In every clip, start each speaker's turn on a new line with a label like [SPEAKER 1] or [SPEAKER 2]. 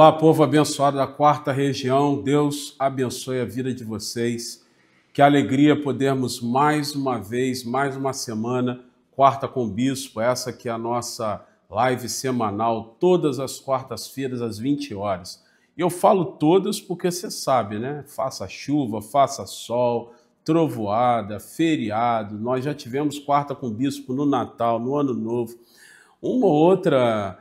[SPEAKER 1] Olá, povo abençoado da quarta região. Deus abençoe a vida de vocês. Que alegria podermos mais uma vez, mais uma semana, Quarta com o Bispo, essa que é a nossa live semanal, todas as quartas-feiras, às 20 horas. E eu falo todas porque você sabe, né? Faça chuva, faça sol, trovoada, feriado. Nós já tivemos Quarta com o Bispo no Natal, no Ano Novo. Uma ou outra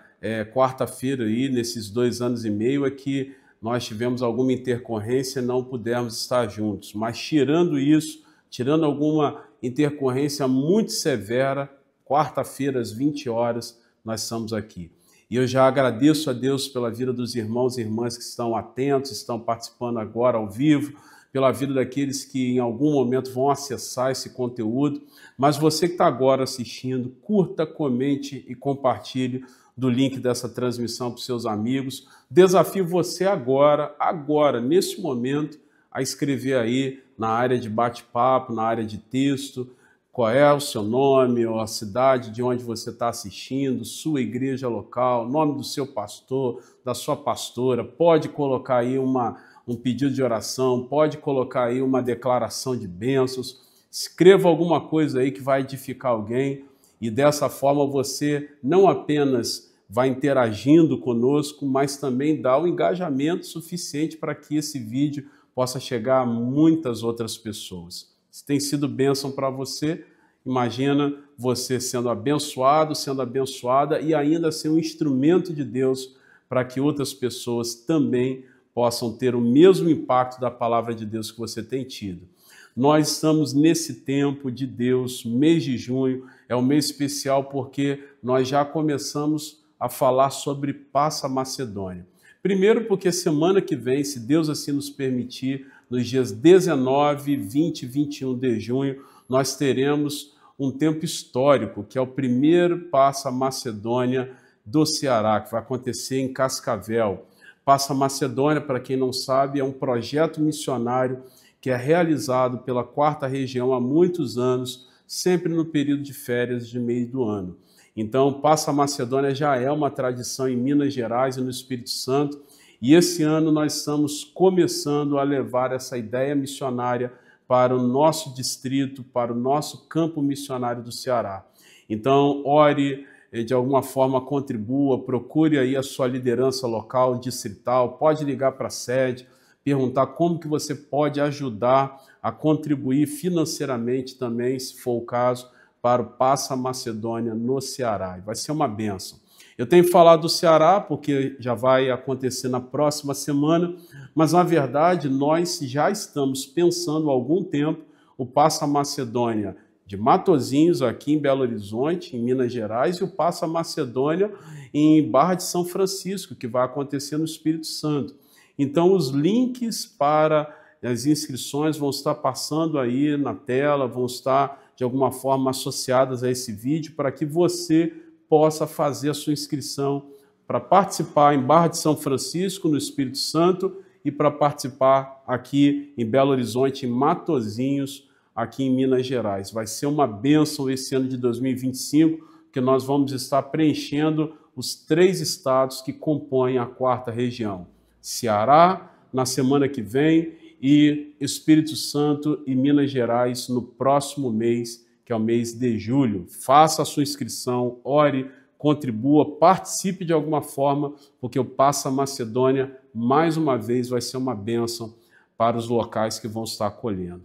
[SPEAKER 1] quarta-feira aí, nesses 2 anos e meio, é que nós tivemos alguma intercorrência e não pudemos estar juntos. Mas tirando isso, tirando alguma intercorrência muito severa, quarta-feira às 20 horas, nós estamos aqui. E eu já agradeço a Deus pela vida dos irmãos e irmãs que estão atentos, estão participando agora ao vivo, pela vida daqueles que em algum momento vão acessar esse conteúdo. Mas você que está agora assistindo, curta, comente e compartilhe do link dessa transmissão para os seus amigos. Desafio você agora, nesse momento, a escrever aí na área de bate-papo, na área de texto, qual é o seu nome ou a cidade de onde você está assistindo, sua igreja local, nome do seu pastor, da sua pastora. Pode colocar aí um pedido de oração, pode colocar aí uma declaração de bênçãos. Escreva alguma coisa aí que vai edificar alguém e dessa forma você não apenas vai interagindo conosco, mas também dá o engajamento suficiente para que esse vídeo possa chegar a muitas outras pessoas. Se tem sido bênção para você, imagina você sendo abençoado, sendo abençoada e ainda ser um instrumento de Deus para que outras pessoas também possam ter o mesmo impacto da palavra de Deus que você tem tido. Nós estamos nesse tempo de Deus, mês de junho, é um mês especial porque nós já começamos a falar sobre Passa Macedônia. Primeiro porque semana que vem, se Deus assim nos permitir, nos dias 19, 20 e 21 de junho, nós teremos um tempo histórico, que é o primeiro Passa Macedônia do Ceará, que vai acontecer em Cascavel. Passa Macedônia, para quem não sabe, é um projeto missionário que é realizado pela quarta região há muitos anos, sempre no período de férias de meio do ano. Então, Passa Macedônia já é uma tradição em Minas Gerais e no Espírito Santo, e esse ano nós estamos começando a levar essa ideia missionária para o nosso distrito, para o nosso campo missionário do Ceará. Então, ore, de alguma forma contribua, procure aí a sua liderança local, distrital, pode ligar para a sede, perguntar como que você pode ajudar a contribuir financeiramente também, se for o caso, para o Passa Macedônia no Ceará. Vai ser uma bênção. Eu tenho falado do Ceará porque já vai acontecer na próxima semana, mas na verdade nós já estamos pensando há algum tempo o Passa Macedônia de Matozinhos, aqui em Belo Horizonte, em Minas Gerais, e o Passa Macedônia em Barra de São Francisco, que vai acontecer no Espírito Santo. Então, os links para as inscrições vão estar passando aí na tela, vão estar, de alguma forma, associadas a esse vídeo, para que você possa fazer a sua inscrição para participar em Barra de São Francisco, no Espírito Santo, e para participar aqui em Belo Horizonte, em Matozinhos, aqui em Minas Gerais. Vai ser uma bênção esse ano de 2025, que nós vamos estar preenchendo os 3 estados que compõem a quarta região. Ceará, na semana que vem, e Espírito Santo e Minas Gerais no próximo mês, que é o mês de julho. Faça a sua inscrição, ore, contribua, participe de alguma forma, porque o Passa Macedônia, mais uma vez, vai ser uma bênção para os locais que vão estar acolhendo.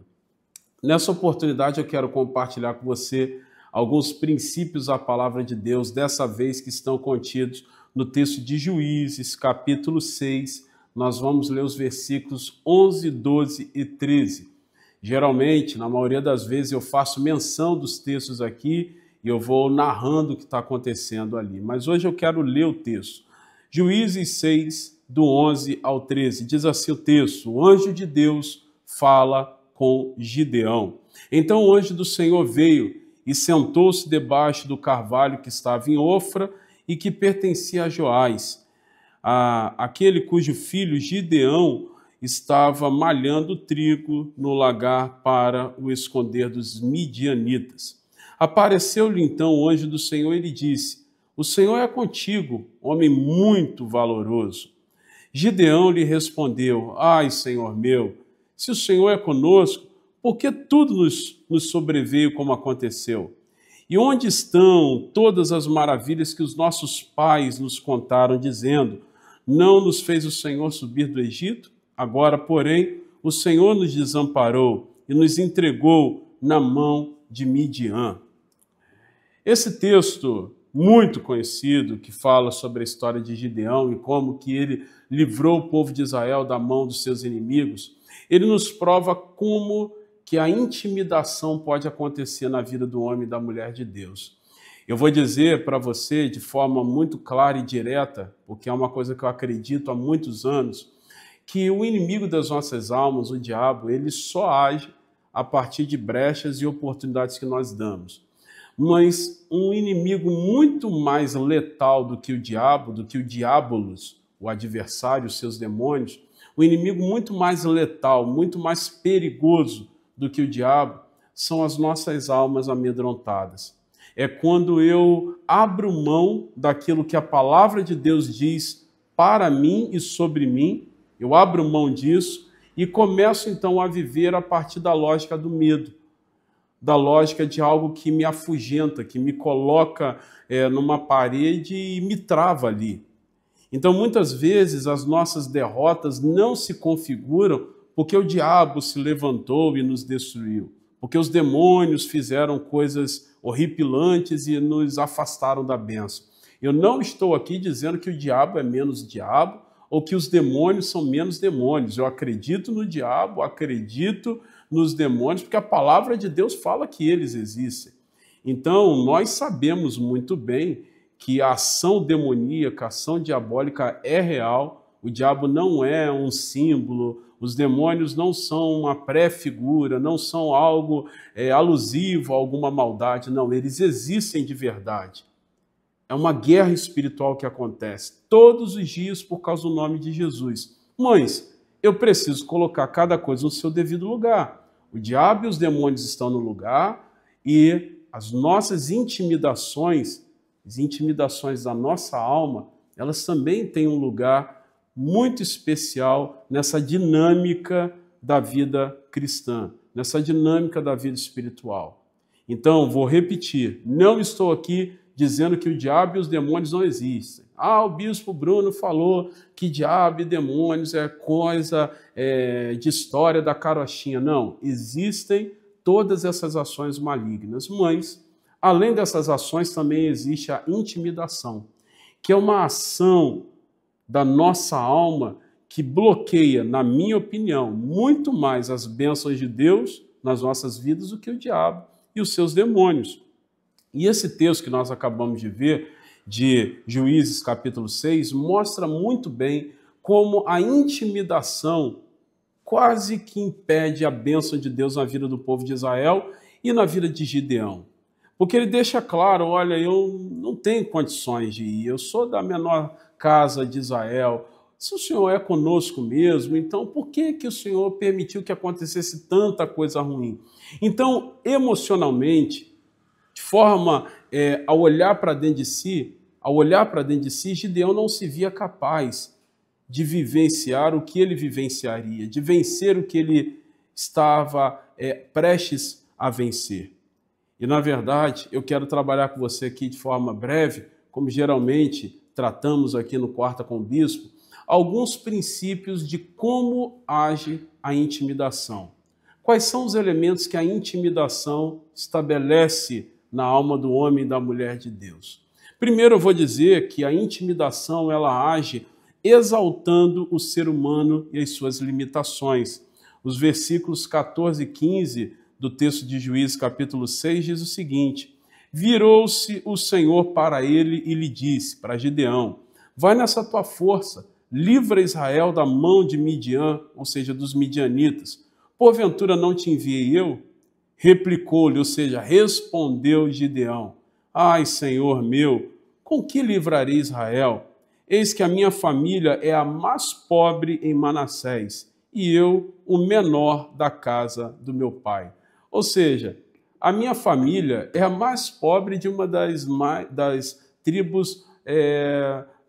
[SPEAKER 1] Nessa oportunidade, eu quero compartilhar com você alguns princípios da palavra de Deus, dessa vez que estão contidos no texto de Juízes, capítulo 6, nós vamos ler os versículos 11, 12 e 13. Geralmente, na maioria das vezes, eu faço menção dos textos aqui e eu vou narrando o que está acontecendo ali. Mas hoje eu quero ler o texto. Juízes 6, do 11 ao 13, diz assim o texto: o anjo de Deus fala com Gideão. Então o anjo do Senhor veio e sentou-se debaixo do carvalho que estava em Ofra e que pertencia a Joás, aquele cujo filho Gideão estava malhando trigo no lagar para o esconder dos midianitas. Apareceu-lhe então o anjo do Senhor e lhe disse: o Senhor é contigo, homem muito valoroso. Gideão lhe respondeu: Ai, Senhor meu, se o Senhor é conosco, por que tudo nos sobreveio como aconteceu? E onde estão todas as maravilhas que os nossos pais nos contaram, dizendo: Não nos fez o Senhor subir do Egito? Agora, porém, o Senhor nos desamparou e nos entregou na mão de Midian. Esse texto muito conhecido, que fala sobre a história de Gideão e como que ele livrou o povo de Israel da mão dos seus inimigos, ele nos prova como que a intimidação pode acontecer na vida do homem e da mulher de Deus. Eu vou dizer para você de forma muito clara e direta, porque é uma coisa que eu acredito há muitos anos, que o inimigo das nossas almas, o diabo, ele só age a partir de brechas e oportunidades que nós damos. Mas um inimigo muito mais letal do que o diabo, do que o diabolos, o adversário, os seus demônios, o inimigo muito mais letal, muito mais perigoso do que o diabo, são as nossas almas amedrontadas. É quando eu abro mão daquilo que a palavra de Deus diz para mim e sobre mim, eu abro mão disso e começo então a viver a partir da lógica do medo, da lógica de algo que me afugenta, que me coloca numa parede e me trava ali. Então, muitas vezes, as nossas derrotas não se configuram porque o diabo se levantou e nos destruiu, porque os demônios fizeram coisas horripilantes e nos afastaram da bênção. Eu não estou aqui dizendo que o diabo é menos diabo ou que os demônios são menos demônios. Eu acredito no diabo, acredito nos demônios, porque a palavra de Deus fala que eles existem. Então, nós sabemos muito bem que a ação demoníaca, a ação diabólica é real, o diabo não é um símbolo, os demônios não são uma pré-figura, não são algo alusivo a alguma maldade, não, eles existem de verdade. É uma guerra espiritual que acontece todos os dias por causa do nome de Jesus. Mas eu preciso colocar cada coisa no seu devido lugar. O diabo e os demônios estão no lugar e as nossas intimidações, as intimidações da nossa alma, elas também têm um lugar muito especial nessa dinâmica da vida cristã, nessa dinâmica da vida espiritual. Então, vou repetir, não estou aqui dizendo que o diabo e os demônios não existem. O bispo Bruno falou que diabo e demônios é coisa de história da carochinha. Não, existem todas essas ações malignas, mas, além dessas ações, também existe a intimidação, que é uma ação da nossa alma que bloqueia, na minha opinião, muito mais as bênçãos de Deus nas nossas vidas do que o diabo e os seus demônios. E esse texto que nós acabamos de ver, de Juízes capítulo 6, mostra muito bem como a intimidação quase que impede a bênção de Deus na vida do povo de Israel e na vida de Gideão. Porque ele deixa claro, olha, eu não tenho condições de ir, eu sou da menor casa de Israel, se o Senhor é conosco mesmo, então por que o Senhor permitiu que acontecesse tanta coisa ruim? Então, emocionalmente, de forma a olhar para dentro de si, Gideão não se via capaz de vivenciar o que ele vivenciaria, de vencer o que ele estava prestes a vencer. E, na verdade, eu quero trabalhar com você aqui de forma breve, como geralmente tratamos aqui no Quarta com o Bispo, alguns princípios de como age a intimidação. Quais são os elementos que a intimidação estabelece na alma do homem e da mulher de Deus? Primeiro eu vou dizer que a intimidação ela age exaltando o ser humano e as suas limitações. Os versículos 14 e 15 do texto de Juízes capítulo 6 diz o seguinte: virou-se o Senhor para ele e lhe disse, para Gideão, vai nessa tua força, livra Israel da mão de Midian, ou seja, dos midianitas. Porventura não te enviei eu? Replicou-lhe, ou seja, respondeu Gideão, ai, Senhor meu, com que livrarei Israel? Eis que a minha família é a mais pobre em Manassés, e eu o menor da casa do meu pai. Ou seja, a minha família é a mais pobre de uma das tribos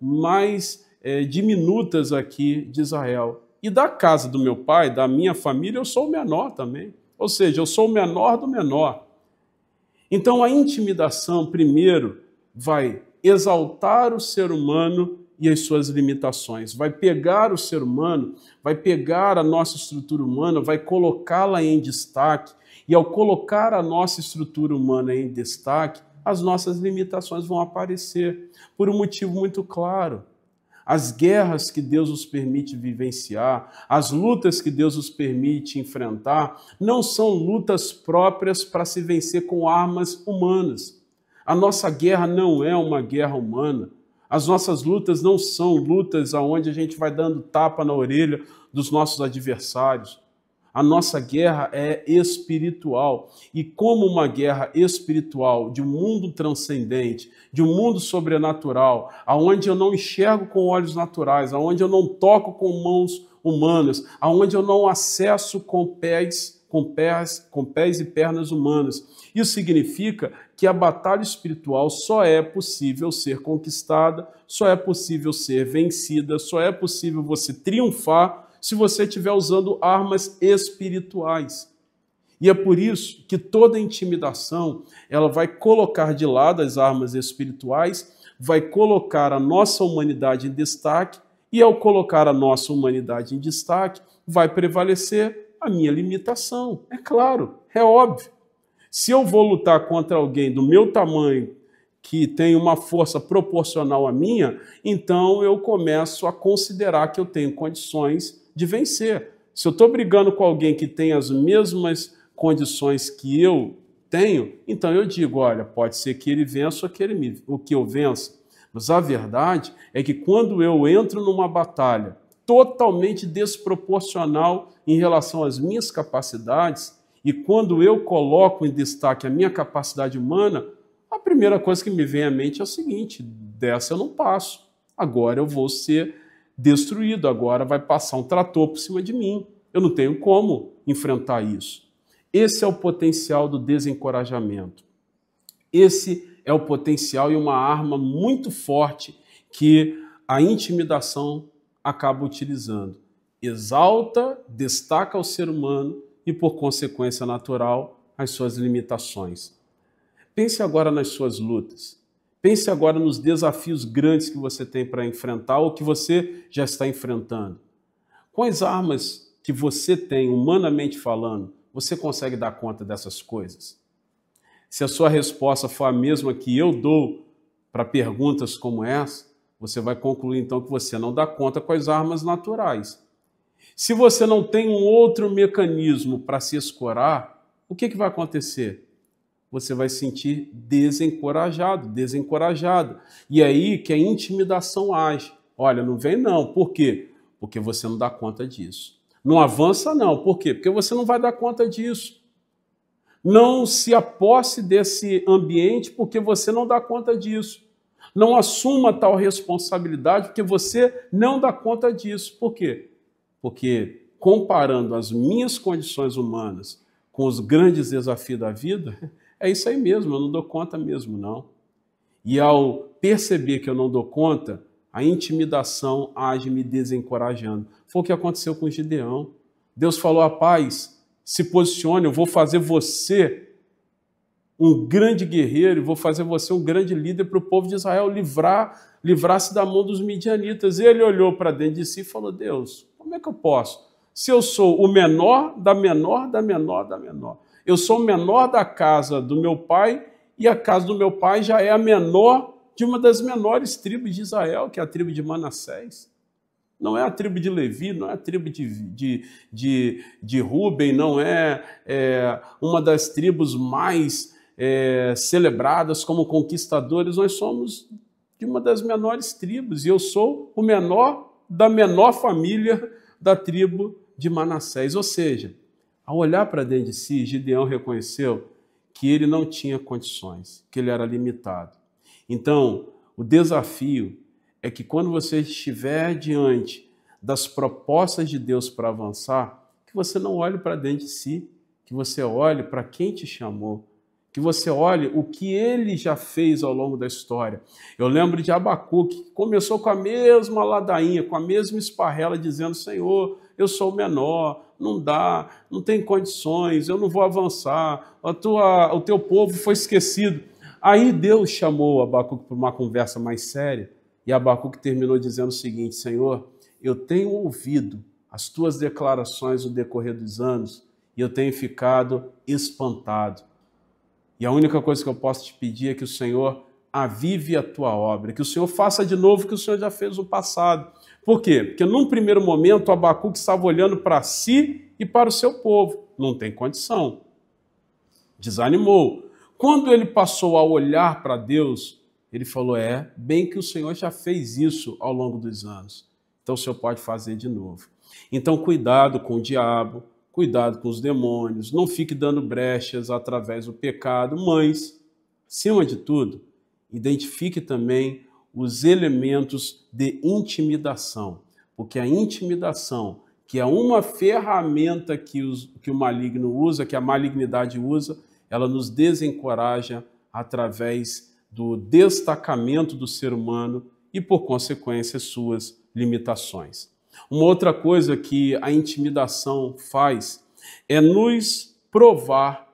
[SPEAKER 1] mais diminutas aqui de Israel. E da casa do meu pai, da minha família, eu sou o menor também. Ou seja, eu sou o menor do menor. Então a intimidação, primeiro, vai exaltar o ser humano e as suas limitações. Vai pegar o ser humano, vai pegar a nossa estrutura humana, vai colocá-la em destaque. E ao colocar a nossa estrutura humana em destaque, as nossas limitações vão aparecer. Por um motivo muito claro. As guerras que Deus nos permite vivenciar, as lutas que Deus nos permite enfrentar, não são lutas próprias para se vencer com armas humanas. A nossa guerra não é uma guerra humana. As nossas lutas não são lutas onde a gente vai dando tapa na orelha dos nossos adversários. A nossa guerra é espiritual. E como uma guerra espiritual de um mundo transcendente, de um mundo sobrenatural, aonde eu não enxergo com olhos naturais, aonde eu não toco com mãos humanas, aonde eu não acesso com pés e pernas humanas. Isso significa que a batalha espiritual só é possível ser conquistada, só é possível ser vencida, só é possível você triunfar se você estiver usando armas espirituais. E é por isso que toda intimidação, ela vai colocar de lado as armas espirituais, vai colocar a nossa humanidade em destaque, e ao colocar a nossa humanidade em destaque, vai prevalecer a minha limitação. É claro, é óbvio. Se eu vou lutar contra alguém do meu tamanho, que tem uma força proporcional à minha, então eu começo a considerar que eu tenho condições de vencer. Se eu estou brigando com alguém que tem as mesmas condições que eu tenho, então eu digo, olha, pode ser que ele vença ou que eu vença. Mas a verdade é que quando eu entro numa batalha totalmente desproporcional em relação às minhas capacidades, e quando eu coloco em destaque a minha capacidade humana, a primeira coisa que me vem à mente é o seguinte: dessa eu não passo, agora eu vou ser destruído, agora vai passar um trator por cima de mim. Eu não tenho como enfrentar isso. Esse é o potencial do desencorajamento. Esse é o potencial e uma arma muito forte que a intimidação acaba utilizando. Exalta, destaca o ser humano e, por consequência natural, as suas limitações. Pense agora nas suas lutas. Pense agora nos desafios grandes que você tem para enfrentar ou que você já está enfrentando. Com as armas que você tem, humanamente falando, você consegue dar conta dessas coisas? Se a sua resposta for a mesma que eu dou para perguntas como essa, você vai concluir então que você não dá conta com as armas naturais. Se você não tem um outro mecanismo para se escorar, o que vai acontecer? Você vai se sentir desencorajado, desencorajada. E é aí que a intimidação age. Olha, não vem não. Por quê? Porque você não dá conta disso. Não avança não. Por quê? Porque você não vai dar conta disso. Não se aposse desse ambiente porque você não dá conta disso. Não assuma tal responsabilidade porque você não dá conta disso. Por quê? Porque comparando as minhas condições humanas com os grandes desafios da vida, é isso aí mesmo, eu não dou conta mesmo, não. E ao perceber que eu não dou conta, a intimidação age me desencorajando. Foi o que aconteceu com Gideão. Deus falou: rapaz, se posicione, eu vou fazer você um grande guerreiro, vou fazer você um grande líder para o povo de Israel livrar-se da mão dos midianitas. E ele olhou para dentro de si e falou: Deus, como é que eu posso? Se eu sou o menor da menor da menor da menor. Eu sou o menor da casa do meu pai e a casa do meu pai já é a menor de uma das menores tribos de Israel, que é a tribo de Manassés. Não é a tribo de Levi, não é a tribo de Rúben, não é uma das tribos mais celebradas como conquistadores. Nós somos de uma das menores tribos e eu sou o menor da menor família da tribo de Manassés. Ou seja, ao olhar para dentro de si, Gideão reconheceu que ele não tinha condições, que ele era limitado. Então, o desafio é que quando você estiver diante das propostas de Deus para avançar, que você não olhe para dentro de si, que você olhe para quem te chamou, que você olhe o que ele já fez ao longo da história. Eu lembro de Abacuque, que começou com a mesma ladainha, com a mesma esparrela, dizendo: Senhor, eu sou o menor, não dá, não tem condições, eu não vou avançar, o teu povo foi esquecido. Aí Deus chamou Abacuque para uma conversa mais séria, e Abacuque terminou dizendo o seguinte: Senhor, eu tenho ouvido as tuas declarações no decorrer dos anos, e eu tenho ficado espantado. E a única coisa que eu posso te pedir é que o Senhor avive a tua obra, que o Senhor faça de novo o que o Senhor já fez no passado. Por quê? Porque num primeiro momento Abacuque estava olhando para si e para o seu povo. Não tem condição. Desanimou. Quando ele passou a olhar para Deus, ele falou: bem que o Senhor já fez isso ao longo dos anos. Então o Senhor pode fazer de novo. Então cuidado com o diabo, cuidado com os demônios, não fique dando brechas através do pecado, mas, acima de tudo, identifique também os elementos de intimidação, porque a intimidação, que é uma ferramenta que o maligno usa, que a malignidade usa, ela nos desencoraja através do destacamento do ser humano e, por consequência, suas limitações. Uma outra coisa que a intimidação faz é nos provar.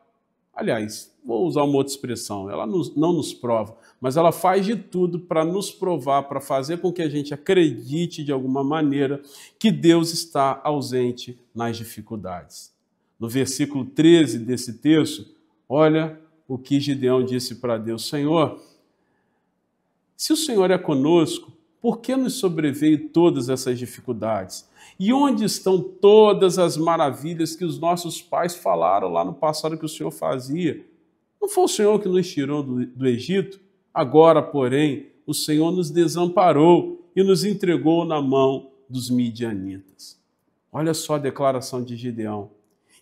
[SPEAKER 1] Aliás, vou usar uma outra expressão, ela não nos prova, mas ela faz de tudo para nos provar, para fazer com que a gente acredite de alguma maneira que Deus está ausente nas dificuldades. No versículo 13 desse texto, olha o que Gideão disse para Deus: Senhor, se o Senhor é conosco, por que nos sobreveio todas essas dificuldades? E onde estão todas as maravilhas que os nossos pais falaram lá no passado que o Senhor fazia? Não foi o Senhor que nos tirou do Egito? Agora, porém, o Senhor nos desamparou e nos entregou na mão dos midianitas. Olha só a declaração de Gideão.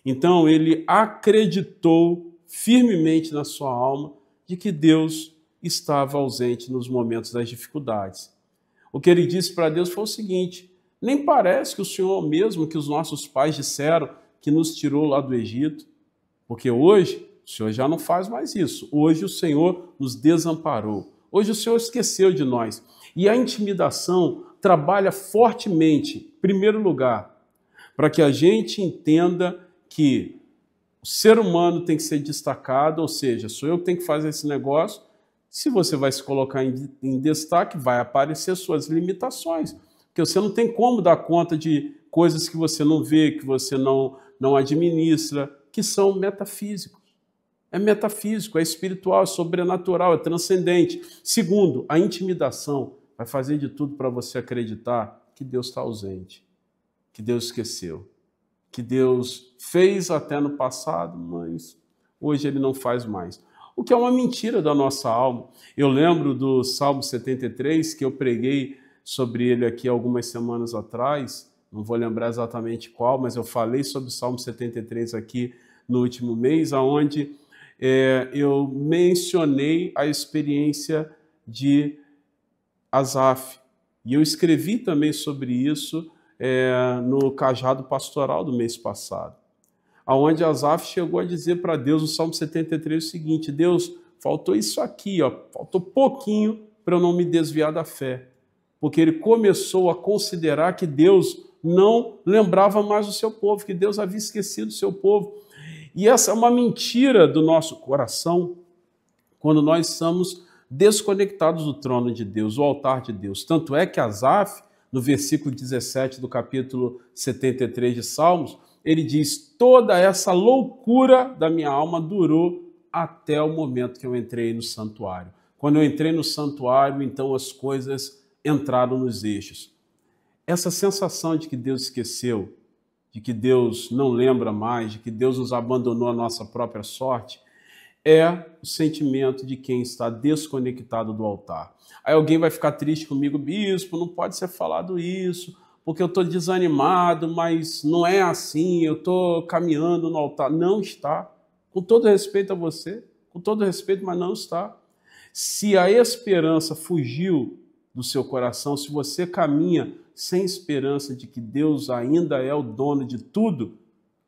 [SPEAKER 1] Então ele acreditou firmemente na sua alma de que Deus estava ausente nos momentos das dificuldades. O que ele disse para Deus foi o seguinte: nem parece que o Senhor mesmo, que os nossos pais disseram, que nos tirou lá do Egito, porque hoje o Senhor já não faz mais isso. Hoje o Senhor nos desamparou. Hoje o Senhor esqueceu de nós. E a intimidação trabalha fortemente, em primeiro lugar, para que a gente entenda que o ser humano tem que ser destacado, ou seja, sou eu que tenho que fazer esse negócio. Se você vai se colocar em destaque, vai aparecer suas limitações, porque você não tem como dar conta de coisas que você não vê, que você não administra, que são metafísicos. É metafísico, é espiritual, é sobrenatural, é transcendente. Segundo, a intimidação vai fazer de tudo para você acreditar que Deus está ausente, que Deus esqueceu, que Deus fez até no passado, mas hoje Ele não faz mais. O que é uma mentira da nossa alma. Eu lembro do Salmo 73, que eu preguei sobre ele aqui algumas semanas atrás, não vou lembrar exatamente qual, mas eu falei sobre o Salmo 73 aqui no último mês, onde eu mencionei a experiência de Asaf. E eu escrevi também sobre isso no Cajado Pastoral do mês passado, onde Asaf chegou a dizer para Deus, no Salmo 73, o seguinte: Deus, faltou isso aqui, faltou pouquinho para eu não me desviar da fé. Porque ele começou a considerar que Deus não lembrava mais do seu povo, que Deus havia esquecido do seu povo. E essa é uma mentira do nosso coração, quando nós estamos desconectados do trono de Deus, do altar de Deus. Tanto é que Asaf, no versículo 17 do capítulo 73 de Salmos, ele diz: toda essa loucura da minha alma durou até o momento que eu entrei no santuário. Quando eu entrei no santuário, então as coisas entraram nos eixos. Essa sensação de que Deus esqueceu, de que Deus não lembra mais, de que Deus nos abandonou à nossa própria sorte, é o sentimento de quem está desconectado do altar. Aí alguém vai ficar triste comigo: bispo, não pode ser falado isso, porque eu estou desanimado, mas não é assim, eu estou caminhando no altar. Não está. Com todo respeito a você, com todo respeito, mas não está. Se a esperança fugiu do seu coração, se você caminha sem esperança de que Deus ainda é o dono de tudo,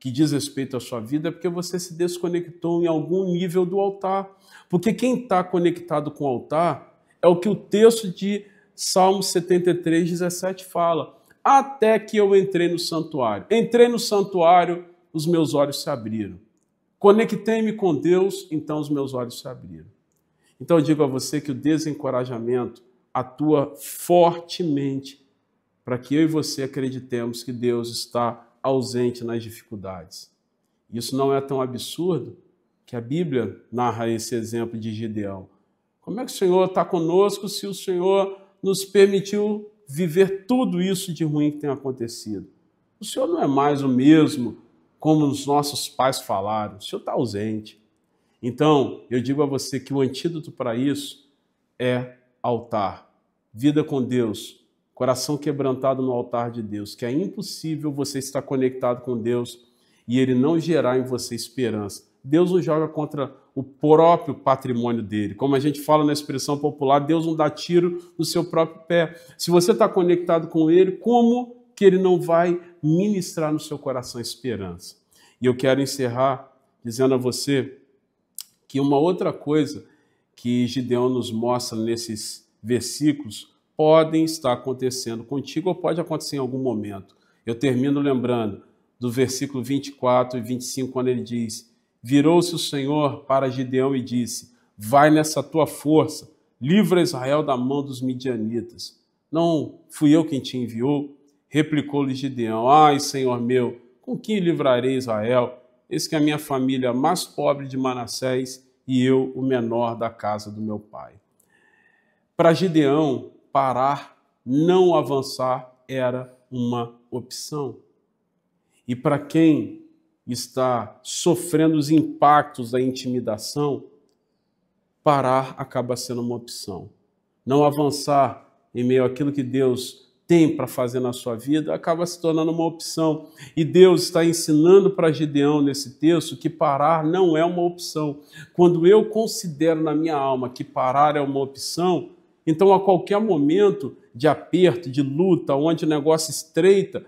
[SPEAKER 1] que diz respeito à sua vida é porque você se desconectou em algum nível do altar. Porque quem está conectado com o altar é o que o texto de Salmo 73, 17 fala. Até que eu entrei no santuário. Entrei no santuário, os meus olhos se abriram. Conectei-me com Deus, então os meus olhos se abriram. Então eu digo a você que o desencorajamento atua fortemente para que eu e você acreditemos que Deus está ausente nas dificuldades. Isso não é tão absurdo que a Bíblia narra esse exemplo de Gideão. Como é que o Senhor está conosco se o Senhor nos permitiu viver tudo isso de ruim que tem acontecido? O Senhor não é mais o mesmo como os nossos pais falaram. O Senhor está ausente. Então, eu digo a você que o antídoto para isso é altar. Vida com Deus, coração quebrantado no altar de Deus, que é impossível você estar conectado com Deus e Ele não gerar em você esperança. Deus não joga contra o próprio patrimônio dele. Como a gente fala na expressão popular, Deus não dá tiro no seu próprio pé. Se você está conectado com Ele, como que Ele não vai ministrar no seu coração esperança? E eu quero encerrar dizendo a você que uma outra coisa que Gideão nos mostra nesses versículos podem estar acontecendo contigo ou pode acontecer em algum momento. Eu termino lembrando do versículo 24 e 25, quando ele diz: virou-se o Senhor para Gideão e disse: vai nessa tua força, livra Israel da mão dos midianitas. Não fui eu quem te enviou? Replicou-lhe Gideão: ai, Senhor meu, com que livrarei Israel? Eis que a minha família é a mais pobre de Manassés e eu o menor da casa do meu pai. Para Gideão, parar, não avançar, era uma opção. E para quem está sofrendo os impactos da intimidação, parar acaba sendo uma opção. Não avançar em meio àquilo que Deus tem para fazer na sua vida acaba se tornando uma opção. E Deus está ensinando para Gideão nesse texto que parar não é uma opção. Quando eu considero na minha alma que parar é uma opção, então a qualquer momento de aperto, de luta, onde o negócio estreita,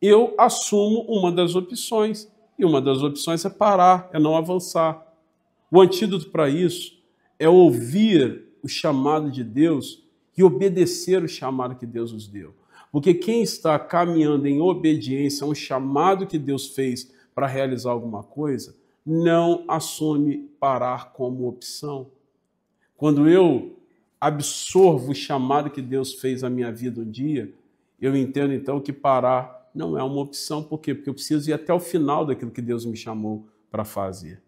[SPEAKER 1] eu assumo uma das opções. E uma das opções é parar, é não avançar. O antídoto para isso é ouvir o chamado de Deus e obedecer o chamado que Deus nos deu. Porque quem está caminhando em obediência a um chamado que Deus fez para realizar alguma coisa, não assume parar como opção. Quando eu absorvo o chamado que Deus fez na minha vida um dia, eu entendo então que parar não é uma opção. Por quê? Porque eu preciso ir até o final daquilo que Deus me chamou para fazer.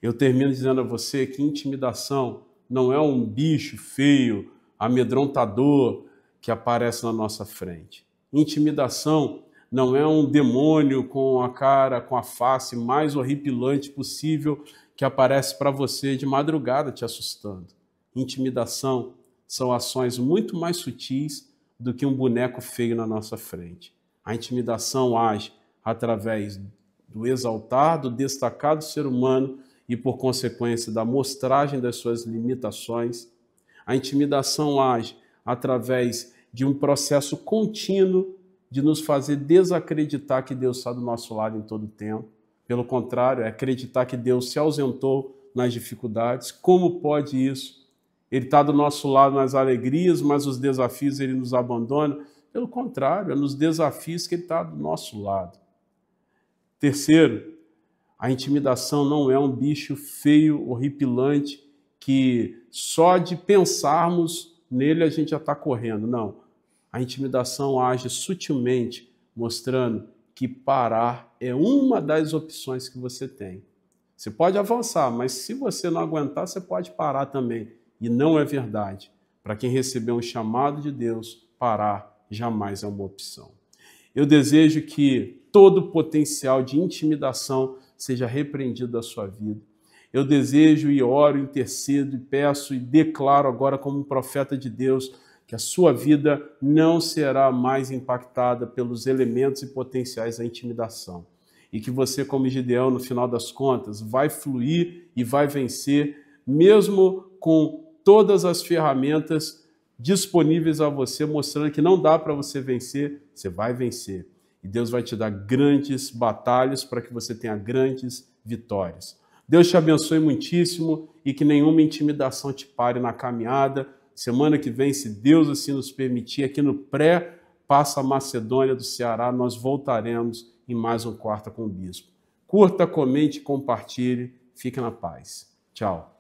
[SPEAKER 1] Eu termino dizendo a você que intimidação não é um bicho feio, amedrontador que aparece na nossa frente. Intimidação não é um demônio com a cara, com a face mais horripilante possível que aparece para você de madrugada te assustando. Intimidação são ações muito mais sutis do que um boneco feio na nossa frente. A intimidação age através do exaltar, do destacar do ser humano e, por consequência, da mostragem das suas limitações. A intimidação age através de um processo contínuo de nos fazer desacreditar que Deus está do nosso lado em todo o tempo. Pelo contrário, é acreditar que Deus se ausentou nas dificuldades. Como pode isso? Ele está do nosso lado nas alegrias, mas os desafios ele nos abandona. Pelo contrário, é nos desafios que ele está do nosso lado. Terceiro, a intimidação não é um bicho feio, horripilante, que só de pensarmos nele a gente já está correndo. Não. A intimidação age sutilmente, mostrando que parar é uma das opções que você tem. Você pode avançar, mas se você não aguentar, você pode parar também. E não é verdade. Para quem recebeu um chamado de Deus, parar jamais é uma opção. Eu desejo que todo o potencial de intimidação seja repreendido da sua vida. Eu desejo e oro, intercedo e peço e declaro agora como um profeta de Deus que a sua vida não será mais impactada pelos elementos e potenciais da intimidação. E que você, como Gideão, no final das contas, vai fluir e vai vencer, mesmo com todas as ferramentas disponíveis a você, mostrando que não dá para você vencer, você vai vencer. e Deus vai te dar grandes batalhas para que você tenha grandes vitórias. Deus te abençoe muitíssimo e que nenhuma intimidação te pare na caminhada. Semana que vem, se Deus assim nos permitir, aqui no Passa Macedônia do Ceará, nós voltaremos em mais um Quarta com o Bispo. Curta, comente, compartilhe. Fique na paz. Tchau.